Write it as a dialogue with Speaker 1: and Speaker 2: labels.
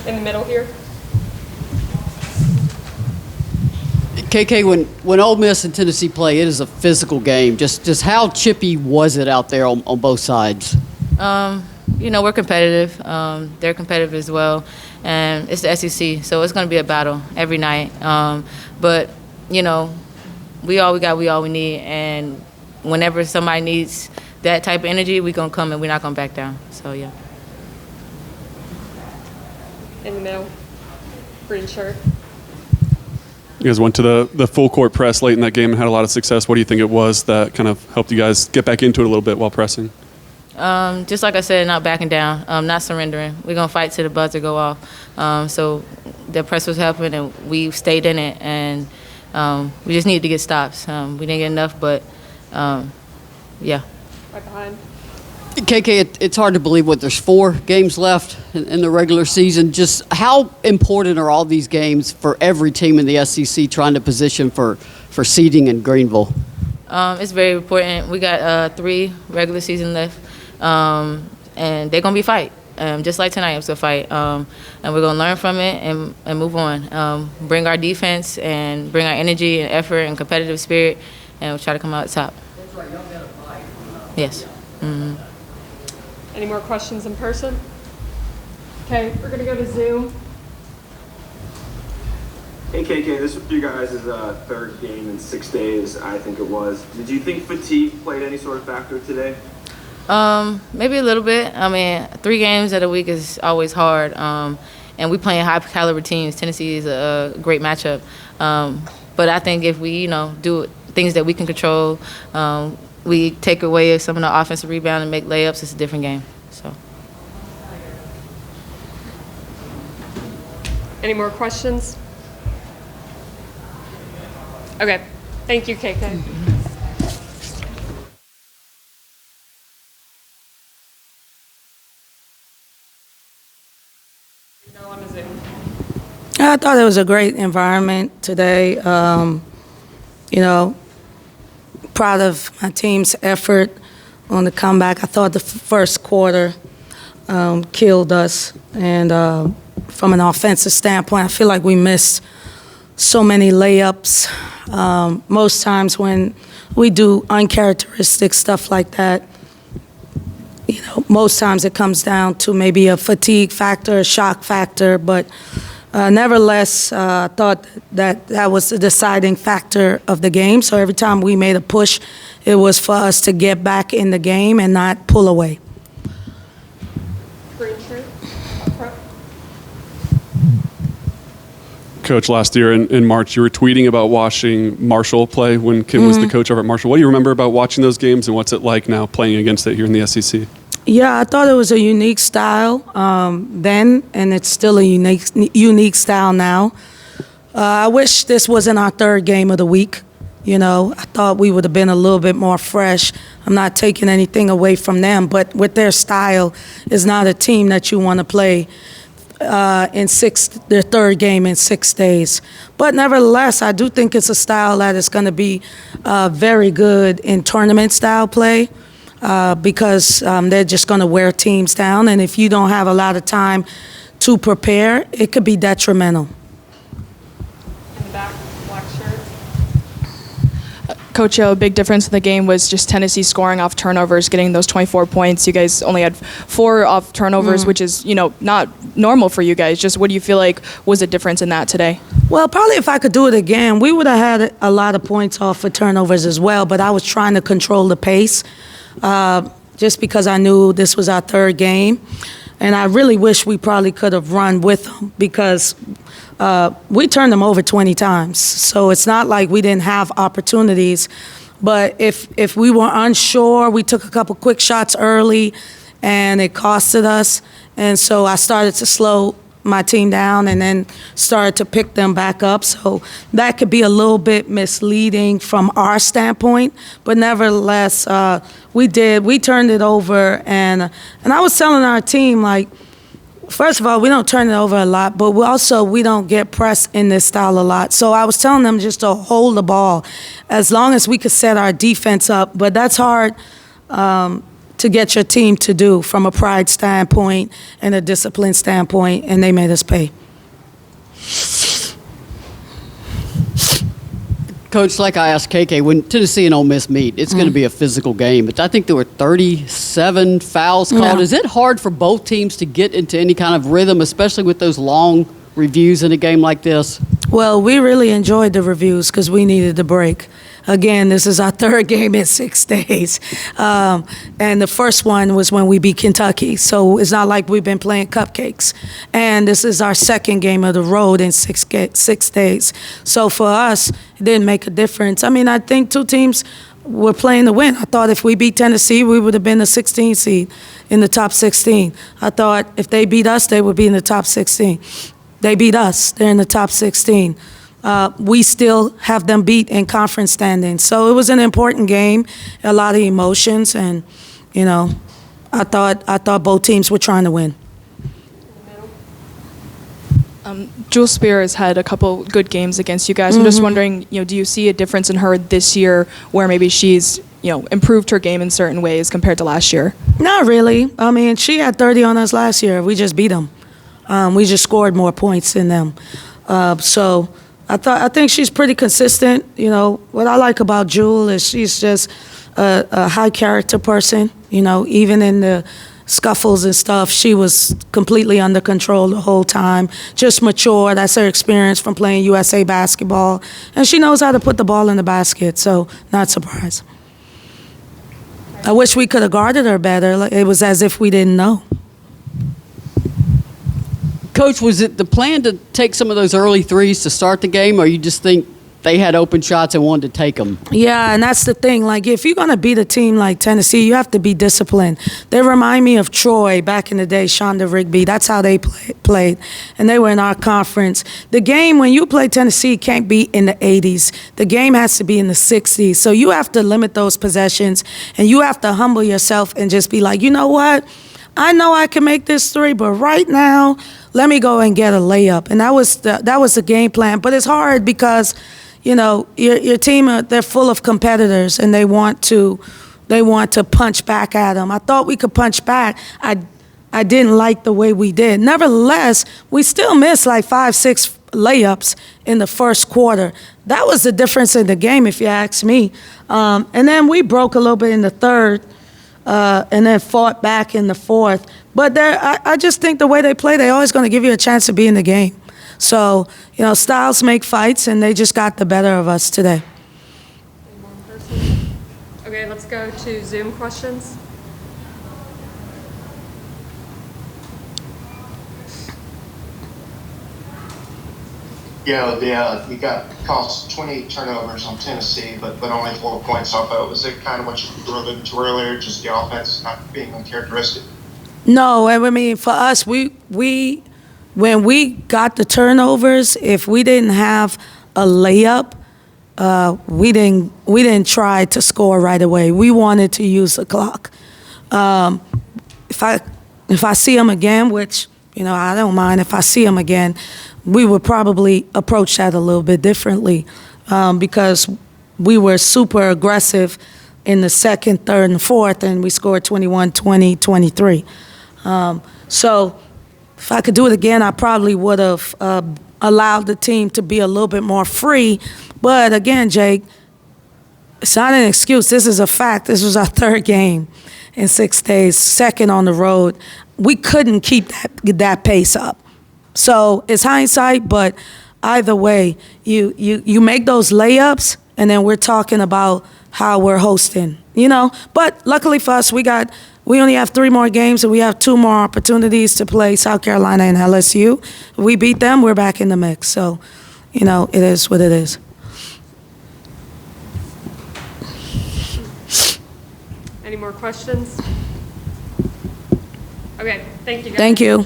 Speaker 1: In the middle here.
Speaker 2: KK, when Ole Miss and Tennessee play, it is a physical game. Just how chippy was it out there on both sides?
Speaker 3: We're competitive. They're competitive as well. And it's the SEC, so it's going to be a battle every night. But we all we need. And whenever somebody needs that type of energy, we're going to come and we're not going to back down. So, yeah.
Speaker 1: In the middle. Green shirt.
Speaker 4: You guys went to the full court press late in that game and had a lot of success. What do you think it was that kind of helped you guys get back into it a little bit while pressing?
Speaker 3: Just like I said, not backing down, not surrendering. We're going to fight till the buzzer go off. So the press was helping, and we stayed in it, and we just needed to get stops. We didn't get enough, but, yeah.
Speaker 1: Right behind.
Speaker 2: KK, it's hard to believe there's 4 games left in the regular season. Just how important are all these games for every team in the SEC trying to position for seeding in Greenville?
Speaker 3: It's very important. We got 3 regular season left, and they're going to be fight. Just like tonight, it was a fight. And we're going to learn from it and move on. Bring our defense and bring our energy and effort and competitive spirit, and we'll try to come out top.
Speaker 2: That's right, y'all got a fight.
Speaker 3: Yes. Mm-hmm.
Speaker 1: Any more questions in person? Okay, we're going to go to Zoom.
Speaker 5: Hey KK, this was you guys' third game in 6 days, I think it was. Did you think fatigue played any sort of factor today?
Speaker 3: Maybe a little bit. I mean, 3 games at a week is always hard, and we playing high caliber teams. Tennessee is a great matchup, but I think if we do things that we can control, we take away some of the offensive rebound and make layups, it's a different game. So.
Speaker 1: Any more questions? Okay. Thank you, KK.
Speaker 6: I thought it was a great environment today. Proud of my team's effort on the comeback. I thought the first quarter killed us. And from an offensive standpoint, I feel like we missed so many layups. Most times when we do uncharacteristic stuff like that, most times it comes down to maybe a fatigue factor, a shock factor, but nevertheless, I thought that was the deciding factor of the game. So every time we made a push, it was for us to get back in the game and not pull away.
Speaker 1: Green shirt, up front.
Speaker 4: Coach, last year in March, you were tweeting about watching Marshall play when Kim was the coach over at Marshall. What do you remember about watching those games, and what's it like now playing against it here in the SEC?
Speaker 6: Yeah, I thought it was a unique style then, and it's still a unique style now. I wish this wasn't our third game of the week. I thought we would have been a little bit more fresh. I'm not taking anything away from them, but with their style, is not a team that you want to play their third game in 6 days. But nevertheless, I do think it's a style that is going to be very good in tournament style play. Because they're just going to wear teams down. And if you don't have a lot of time to prepare, it could be detrimental.
Speaker 1: In the back, black shirt.
Speaker 7: Coach, a big difference in the game was just Tennessee scoring off turnovers, getting those 24 points. You guys only had 4 off turnovers, which is, not normal for you guys. Just what do you feel like was a difference in that today?
Speaker 6: Well, probably if I could do it again, we would have had a lot of points off for turnovers as well. But I was trying to control the pace. Just because I knew this was our third game. And I really wish we probably could have run with them because we turned them over 20 times. So it's not like we didn't have opportunities. But if we were unsure, we took a couple quick shots early, and it costed us. And so I started to slow my team down and then started to pick them back up. So that could be a little bit misleading from our standpoint. But nevertheless, we turned it over. And I was telling our team, first of all, we don't turn it over a lot, but we don't get pressed in this style a lot. So I was telling them just to hold the ball as long as we could set our defense up. But that's hard to get your team to do from a pride standpoint and a discipline standpoint, and they made us pay.
Speaker 2: Coach, like I asked KK, when Tennessee and Ole Miss meet, it's going to be a physical game. But I think there were 37 fouls called.
Speaker 6: Yeah.
Speaker 2: Is it hard for both teams to get into any kind of rhythm, especially with those long reviews in a game like this?
Speaker 6: Well, we really enjoyed the reviews because we needed the break. Again, this is our third game in 6 days. And the first one was when we beat Kentucky. So it's not like we've been playing cupcakes. And this is our second game of the road in 6 days. So for us, it didn't make a difference. I mean, I think two teams were playing to win. I thought if we beat Tennessee, we would have been the 16th seed in the top 16. I thought if they beat us, they would be in the top 16. They beat us. They're in the top 16. We still have them beat in conference standings. So it was an important game, a lot of emotions, and, you know, I thought both teams were trying to win.
Speaker 7: Jules Spear has had a couple good games against you guys. I'm just wondering, do you see a difference in her this year where maybe she's, improved her game in certain ways compared to last year?
Speaker 6: Not really. I mean, she had 30 on us last year. We just beat them. We just scored more points than them. So I think she's pretty consistent. What I like about Jewel is she's just a high character person. Even in the scuffles and stuff, she was completely under control the whole time. Just mature. That's her experience from playing USA basketball, and she knows how to put the ball in the basket. So not surprised. I wish we could have guarded her better. It was as if we didn't know.
Speaker 2: Coach, was it the plan to take some of those early threes to start the game, or you just think they had open shots and wanted to take them?
Speaker 6: Yeah, and that's the thing. Like, if you're going to beat a team like Tennessee, you have to be disciplined. They remind me of Troy back in the day, Shonda Rigby. That's how they played, and they were in our conference. The game, when you play Tennessee, can't be in the 80s. The game has to be in the 60s. So you have to limit those possessions, and you have to humble yourself and just be like, you know what? I know I can make this three, but right now, let me go and get a layup. And that was the game plan. But it's hard because, your team, they're full of competitors, and they want to punch back at them. I thought we could punch back. I didn't like the way we did. Nevertheless, we still missed like 5-6 layups in the first quarter. That was the difference in the game, if you ask me. And then we broke a little bit in the third. And then fought back in the fourth. But I just think the way they play, they're always going to give you a chance to be in the game. So, styles make fights, and they just got the better of us today.
Speaker 1: Okay, let's go to Zoom questions.
Speaker 8: Yeah, you got cost 28 turnovers on Tennessee, but only 4 points off of it. Was it kind of what you were alluding to earlier, just the offense not being uncharacteristic?
Speaker 6: No, I mean, for us, when we got the turnovers, if we didn't have a layup, we didn't try to score right away. We wanted to use the clock. If I see them again, which I don't mind if I see them again, we would probably approach that a little bit differently because we were super aggressive in the second, third, and fourth, and we scored 21, 20, 23. So if I could do it again, I probably would have allowed the team to be a little bit more free. But again, Jake, it's not an excuse. This is a fact. This was our third game in 6 days, second on the road. We couldn't keep that pace up. So it's hindsight, but either way, you make those layups, and then we're talking about how we're hosting, But luckily for us, we only have 3 more games, and we have 2 more opportunities to play South Carolina and LSU. If we beat them, we're back in the mix. So, it is what it is.
Speaker 1: Any more questions? Okay, thank you guys.
Speaker 6: Thank you.